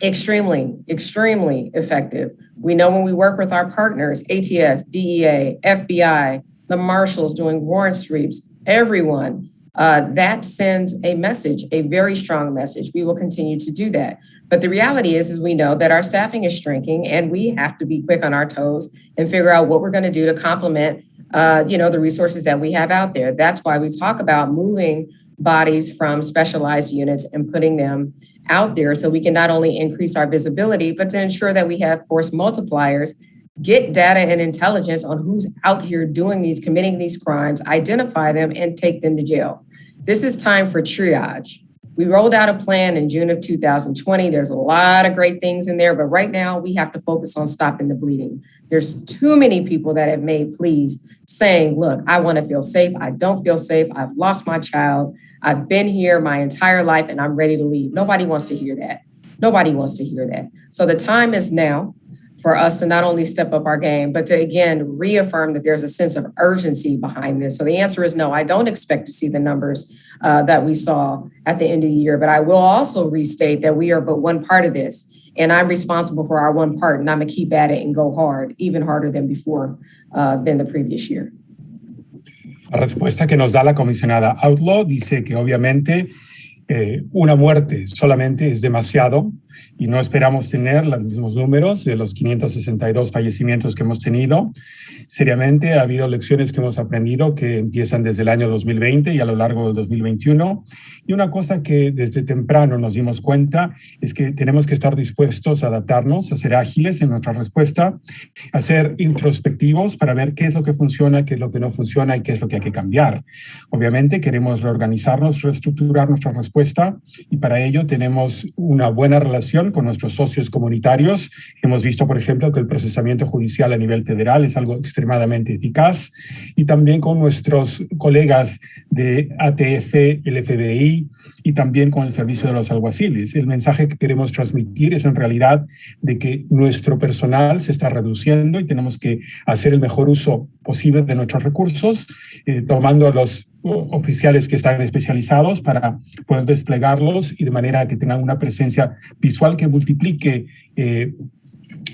extremely, extremely effective. We know when we work with our partners, ATF, DEA, FBI, the marshals doing warrant sweeps, everyone, that sends a message, a very strong message. We will continue to do that. But the reality is we know that our staffing is shrinking, and we have to be quick on our toes and figure out what we're going to do to complement the resources that we have out there. That's why we talk about moving bodies from specialized units and putting them out there so we can not only increase our visibility, but to ensure that we have force multipliers, get data and intelligence on who's out here committing these crimes, identify them, and take them to jail. This is time for triage. We rolled out a plan in June of 2020. There's a lot of great things in there, but right now we have to focus on stopping the bleeding. There's too many people that have made pleas saying, look, I want to feel safe. I don't feel safe. I've lost my child. I've been here my entire life and I'm ready to leave. Nobody wants to hear that. Nobody wants to hear that. So the time is now for us to not only step up our game, but to, again, reaffirm that there's a sense of urgency behind this. So the answer is no, I don't expect to see the numbers that we saw at the end of the year. But I will also restate that we are but one part of this. And I'm responsible for our one part, and I'm going to keep at it and go hard, even harder than before, than the previous year. La respuesta que nos da la comisionada Outlaw dice que obviamente una muerte solamente es demasiado y no esperamos tener los mismos números de los 562 fallecimientos que hemos tenido. Seriamente, ha habido lecciones que hemos aprendido que empiezan desde el año 2020 y a lo largo del 2021. Y una cosa que desde temprano nos dimos cuenta es que tenemos que estar dispuestos a adaptarnos, a ser ágiles en nuestra respuesta, a ser introspectivos para ver qué es lo que funciona, qué es lo que no funciona y qué es lo que hay que cambiar. Obviamente queremos reorganizarnos, reestructurar nuestra respuesta y para ello tenemos una buena relación con nuestros socios comunitarios. Hemos visto, por ejemplo, que el procesamiento judicial a nivel federal es algo extremadamente eficaz y también con nuestros colegas de ATF, el FBI y también con el servicio de los alguaciles. El mensaje que queremos transmitir es en realidad de que nuestro personal se está reduciendo y tenemos que hacer el mejor uso posible de nuestros recursos, tomando a los oficiales que están especializados para poder desplegarlos y de manera que tengan una presencia visual que multiplique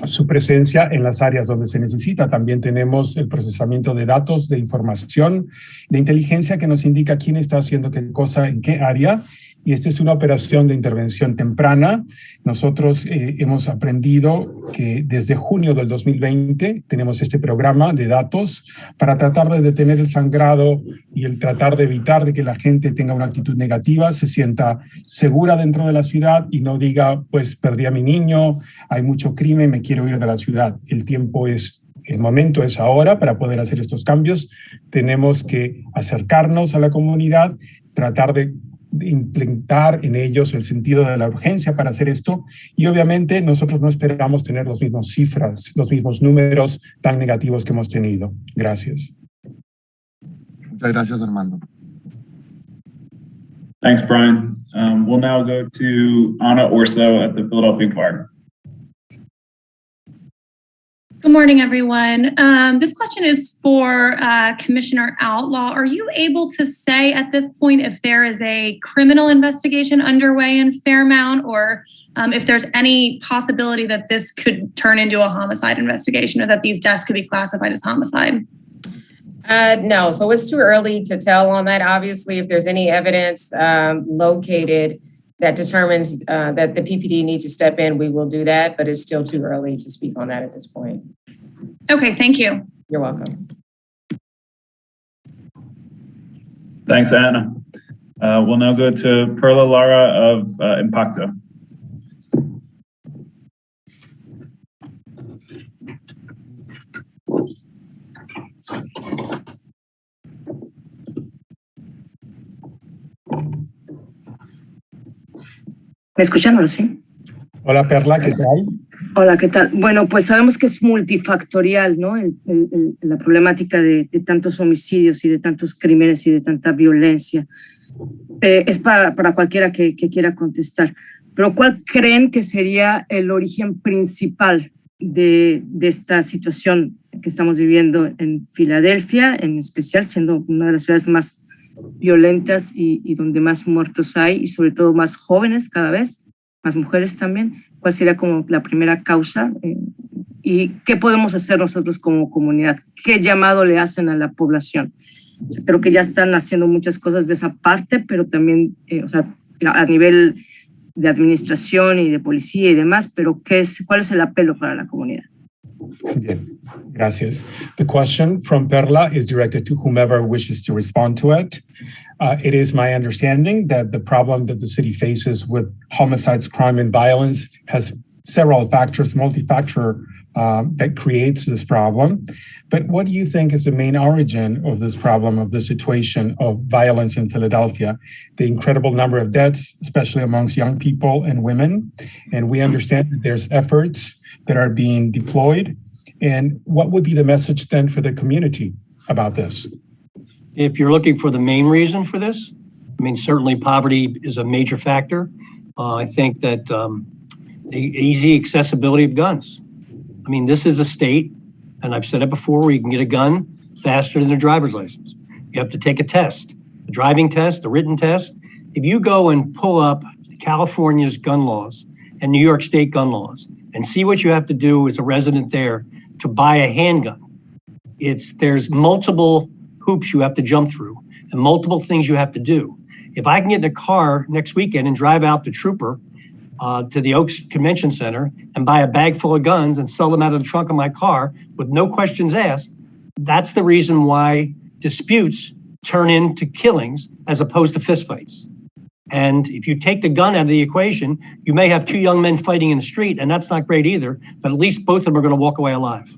su presencia en las áreas donde se necesita. También tenemos el procesamiento de datos, de información, de inteligencia que nos indica quién está haciendo qué cosa en qué área. Y esta es una operación de intervención temprana. Nosotros hemos aprendido que desde junio del 2020 tenemos este programa de datos para tratar de detener el sangrado y el tratar de evitar de que la gente tenga una actitud negativa, se sienta segura dentro de la ciudad y no diga, pues perdí a mi niño, hay mucho crimen, me quiero ir de la ciudad. El momento es ahora para poder hacer estos cambios. Tenemos que acercarnos a la comunidad, tratar de implementar en ellos el sentido de la urgencia para hacer esto y obviamente nosotros no esperamos tener las mismas cifras, los mismos números tan negativos que hemos tenido. Gracias. Muchas gracias, Armando. Thanks, Brian. We'll now go to Anna Orso at the Philadelphia Inquirer. Good morning, everyone. This question is for Commissioner Outlaw. Are you able to say at this point if there is a criminal investigation underway in Fairmount or if there's any possibility that this could turn into a homicide investigation or that these deaths could be classified as homicide? No, so it's too early to tell on that. Obviously, if there's any evidence located that determines that the PPD needs to step in, we will do that, but it's still too early to speak on that at this point. Okay, thank you. You're welcome. Thanks, Anna. We'll now go to Perla Lara of Impacto. ¿Me escuchan ahora sí? Hola, Perla, ¿qué tal? Hola, ¿qué tal? Bueno, pues sabemos que es multifactorial, ¿no? La problemática de tantos homicidios y de tantos crímenes y de tanta violencia. Es para cualquiera que quiera contestar. Pero ¿cuál creen que sería el origen principal de esta situación que estamos viviendo en Filadelfia, en especial, siendo una de las ciudades más violentas y donde más muertos hay y sobre todo más jóvenes cada vez, más mujeres también? ¿Cuál sería como la primera causa? ¿Y qué podemos hacer nosotros como comunidad? ¿Qué llamado le hacen a la población? O sea, creo que ya están haciendo muchas cosas de esa parte, pero también a nivel de administración y de policía y demás, pero ¿cuál es el apelo para la comunidad? Bien, gracias. The question from Perla is directed to whomever wishes to respond to it. It is my understanding that the problem that the city faces with homicides, crime, and violence has several factors, multi-factor, that creates this problem. But what do you think is the main origin of this problem, of the situation of violence in Philadelphia? The incredible number of deaths, especially amongst young people and women. And we understand that there's efforts that are being deployed. And what would be the message then for the community about this? If you're looking for the main reason for this, I mean, certainly poverty is a major factor. I think that the easy accessibility of guns. I mean, this is a state, and I've said it before, where you can get a gun faster than a driver's license. You have to take a test, a driving test, a written test. If you go and pull up California's gun laws and New York State gun laws and see what you have to do as a resident there to buy a handgun, there's multiple hoops you have to jump through and multiple things you have to do. If I can get in a car next weekend and drive out the trooper to the Oaks Convention Center and buy a bag full of guns and sell them out of the trunk of my car with no questions asked, that's the reason why disputes turn into killings as opposed to fistfights. And if you take the gun out of the equation, you may have two young men fighting in the street, and that's not great either, but at least both of them are going to walk away alive.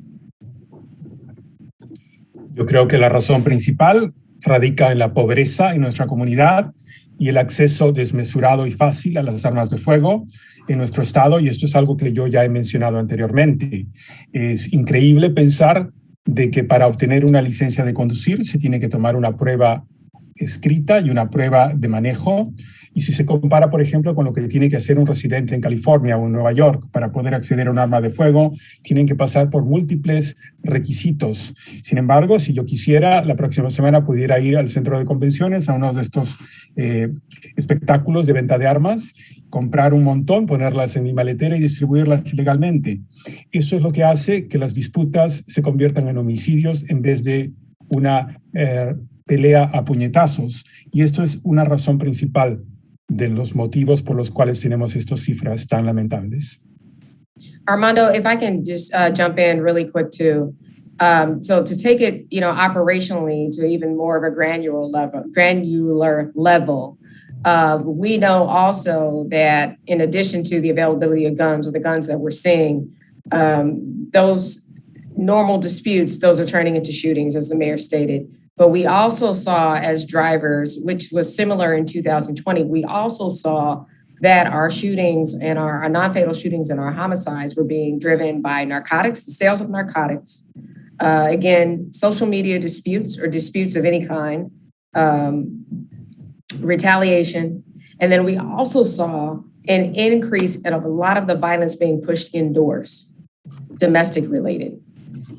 Yo creo que la razón principal radica en la pobreza en nuestra comunidad y el acceso desmesurado y fácil a las armas de fuego en nuestro estado, y esto es algo que yo ya he mencionado anteriormente. Es increíble pensar de que para obtener una licencia de conducir se tiene que tomar una prueba escrita y una prueba de manejo. Y si se compara, por ejemplo, con lo que tiene que hacer un residente en California o en Nueva York para poder acceder a un arma de fuego, tienen que pasar por múltiples requisitos. Sin embargo, si yo quisiera, la próxima semana pudiera ir al centro de convenciones, a uno de estos espectáculos de venta de armas, comprar un montón, ponerlas en mi maletera y distribuirlas ilegalmente. Eso es lo que hace que las disputas se conviertan en homicidios en vez de una pelea a puñetazos. Y esto es una razón principal de los motivos por los cuales tenemos estas cifras tan lamentables. Armando, if I can just jump in really quick too. So to take it, operationally to even more of a granular level, we know also that in addition to the availability of guns or the guns that we're seeing, those normal disputes, those are turning into shootings, as the mayor stated. But we also saw as drivers, which was similar in 2020, we also saw that our shootings and our non-fatal shootings and our homicides were being driven by narcotics, the sales of narcotics. Again, social media disputes or disputes of any kind, retaliation. And then we also saw an increase in a lot of the violence being pushed indoors, domestic related.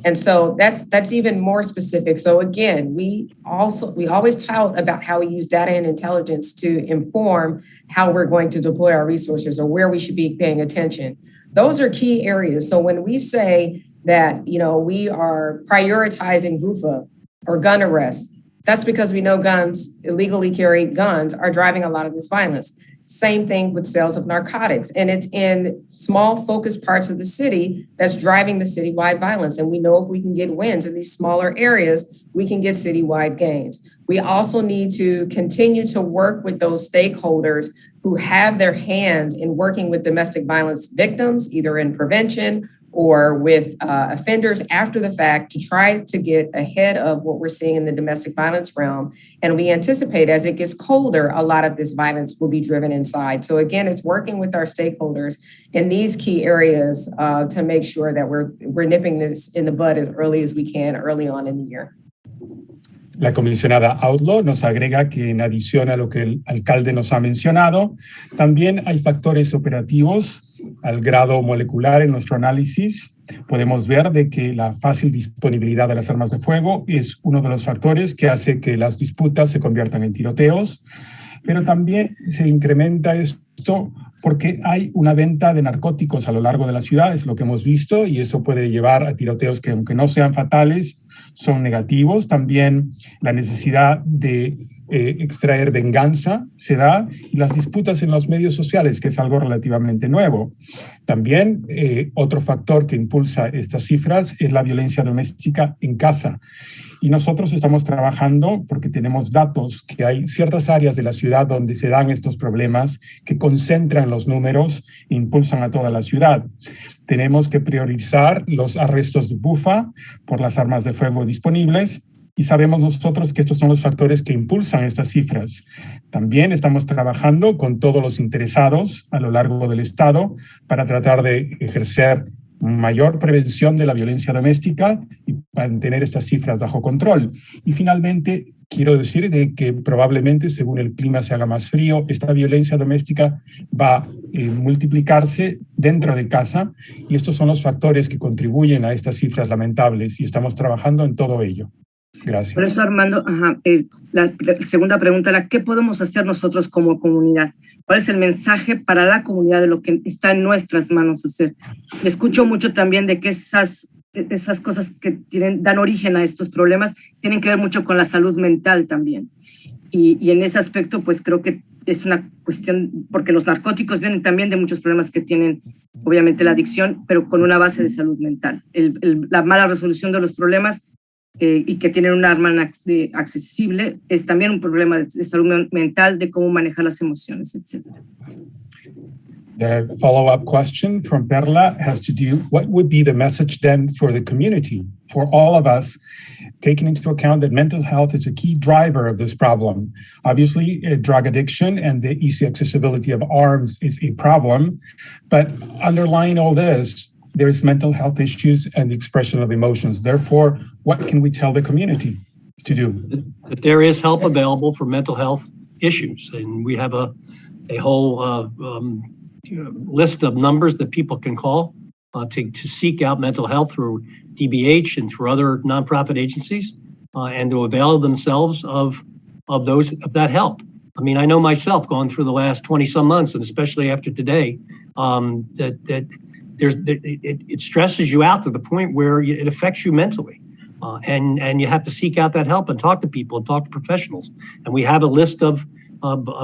And so that's even more specific. So again, we always tout about how we use data and intelligence to inform how we're going to deploy our resources or where we should be paying attention. Those are key areas. So when we say that, we are prioritizing VUFA or gun arrests, that's because we know guns, illegally carried guns, are driving a lot of this violence. Same thing with sales of narcotics. And it's in small focused parts of the city that's driving the citywide violence. And we know if we can get wins in these smaller areas, we can get citywide gains. We also need to continue to work with those stakeholders who have their hands in working with domestic violence victims, either in prevention or with offenders after the fact, to try to get ahead of what we're seeing in the domestic violence realm. And we anticipate as it gets colder, a lot of this violence will be driven inside. So again, it's working with our stakeholders in these key areas to make sure that we're nipping this in the bud as early as we can early on in the year. La comisionada Outlaw nos agrega que en adición a lo que el alcalde nos ha mencionado, también hay factores operativos al grado molecular en nuestro análisis. Podemos ver de que la fácil disponibilidad de las armas de fuego es uno de los factores que hace que las disputas se conviertan en tiroteos, pero también se incrementa esto porque hay una venta de narcóticos a lo largo de la ciudad, es lo que hemos visto, y eso puede llevar a tiroteos que, aunque no sean fatales, son negativos. También la necesidad de extraer venganza se da, y las disputas en los medios sociales, que es algo relativamente nuevo. También otro factor que impulsa estas cifras es la violencia doméstica en casa. Y nosotros estamos trabajando porque tenemos datos que hay ciertas áreas de la ciudad donde se dan estos problemas que concentran los números e impulsan a toda la ciudad. Tenemos que priorizar los arrestos de bufa por las armas de fuego disponibles, y sabemos nosotros que estos son los factores que impulsan estas cifras. También estamos trabajando con todos los interesados a lo largo del estado para tratar de ejercer mayor prevención de la violencia doméstica y mantener estas cifras bajo control. Y finalmente, quiero decir de que probablemente, según el clima se haga más frío, esta violencia doméstica va a multiplicarse dentro de casa, y estos son los factores que contribuyen a estas cifras lamentables, y estamos trabajando en todo ello. Gracias. Por eso, Armando, la segunda pregunta era, ¿qué podemos hacer nosotros como comunidad? ¿Cuál es el mensaje para la comunidad de lo que está en nuestras manos hacer? Escucho mucho también de que esas cosas que dan origen a estos problemas tienen que ver mucho con la salud mental también. Y en ese aspecto, pues creo que es una cuestión, porque los narcóticos vienen también de muchos problemas que tienen, obviamente, la adicción, pero con una base de salud mental. La mala resolución de los problemas y que tienen un arma accesible es también un problema de salud mental, de cómo manejar las emociones, etc. The follow-up question from Perla has to do, what would be the message then for the community, for all of us, taking into account that mental health is a key driver of this problem? Obviously, drug addiction and the easy accessibility of arms is a problem, but underlying all this, there is mental health issues and the expression of emotions. Therefore, what can we tell the community to do? That there is help available for mental health issues, and we have a whole list of numbers that people can call to seek out mental health through DBH and through other nonprofit agencies, and to avail themselves of that help. I mean, I know myself going through the last 20 some months, and especially after today, that it stresses you out to the point where it affects you mentally. And you have to seek out that help and talk to people and talk to professionals. And we have a list of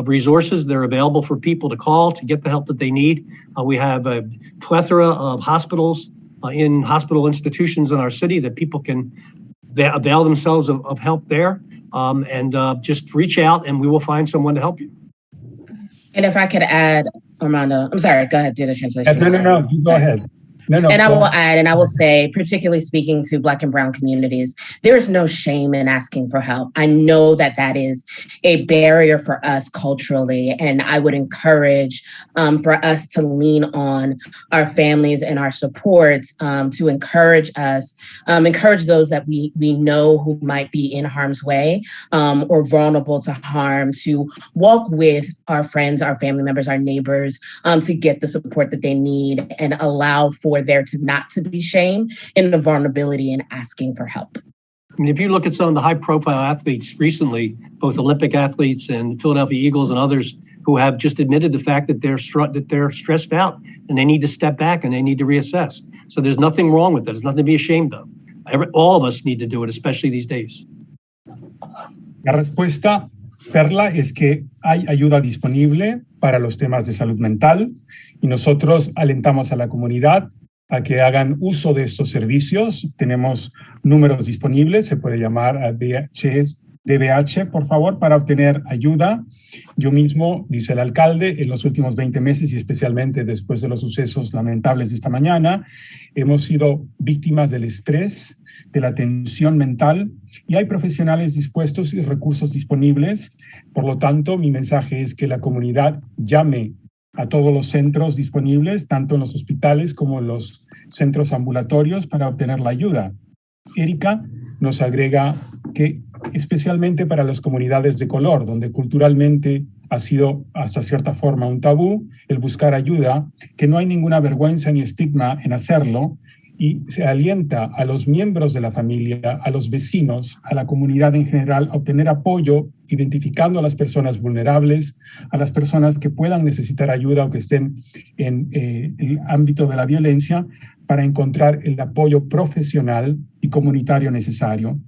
resources that are available for people to call to get the help that they need. We have a plethora of hospitals in hospital institutions in our city that people can avail themselves of help there. And just reach out and we will find someone to help you. And if I could add, Armando, I'm sorry, go ahead, do the translation. No, you go ahead. And I will add, and I will say, particularly speaking to Black and Brown communities, there is no shame in asking for help. I know that that is a barrier for us culturally, and I would encourage for us to lean on our families and our supports to encourage us, encourage those that we know who might be in harm's way or vulnerable to harm, to walk with our friends, our family members, our neighbors to get the support that they need and allow for there to not to be shame in the vulnerability and asking for help. I mean, if you look at some of the high-profile athletes recently, both Olympic athletes and Philadelphia Eagles and others who have just admitted the fact that they're stressed out and they need to step back and they need to reassess. So there's nothing wrong with that. There's nothing to be ashamed of. All of us need to do it, especially these days. La respuesta, Perla, es que hay ayuda disponible para los temas de salud mental y nosotros alentamos a la comunidad a que hagan uso de estos servicios. Tenemos números disponibles, se puede llamar a DBH, por favor, para obtener ayuda. Yo mismo, dice el alcalde, en los últimos 20 meses y especialmente después de los sucesos lamentables de esta mañana, hemos sido víctimas del estrés, de la tensión mental y hay profesionales dispuestos y recursos disponibles. Por lo tanto, mi mensaje es que la comunidad llame a todos los centros disponibles, tanto en los hospitales como en los centros ambulatorios, para obtener la ayuda. Erika nos agrega que especialmente para las comunidades de color, donde culturalmente ha sido hasta cierta forma un tabú el buscar ayuda, que no hay ninguna vergüenza ni estigma en hacerlo, y se alienta a los miembros de la familia, a los vecinos, a la comunidad en general a obtener apoyo, identificando a las personas vulnerables, a las personas que puedan necesitar ayuda o que estén en el ámbito de la violencia, para encontrar el apoyo profesional y comunitario necesario.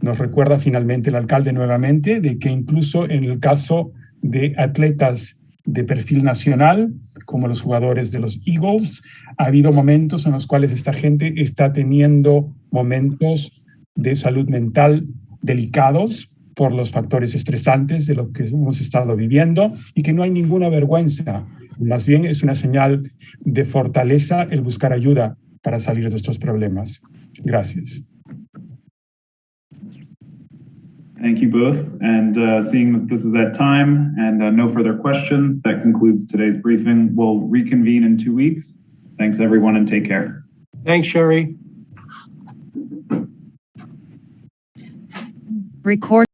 Nos recuerda finalmente el alcalde nuevamente de que incluso en el caso de atletas de perfil nacional, como los jugadores de los Eagles, ha habido momentos en los cuales esta gente está teniendo momentos de salud mental delicados por los factores estresantes de lo que hemos estado viviendo y que no hay ninguna vergüenza. Más bien es una señal de fortaleza el buscar ayuda para salir de estos problemas. Gracias. Thank you both. And seeing that this is at time and no further questions, that concludes today's briefing. We'll reconvene in 2 weeks. Thanks, everyone, and take care. Thanks, Sherry. Record.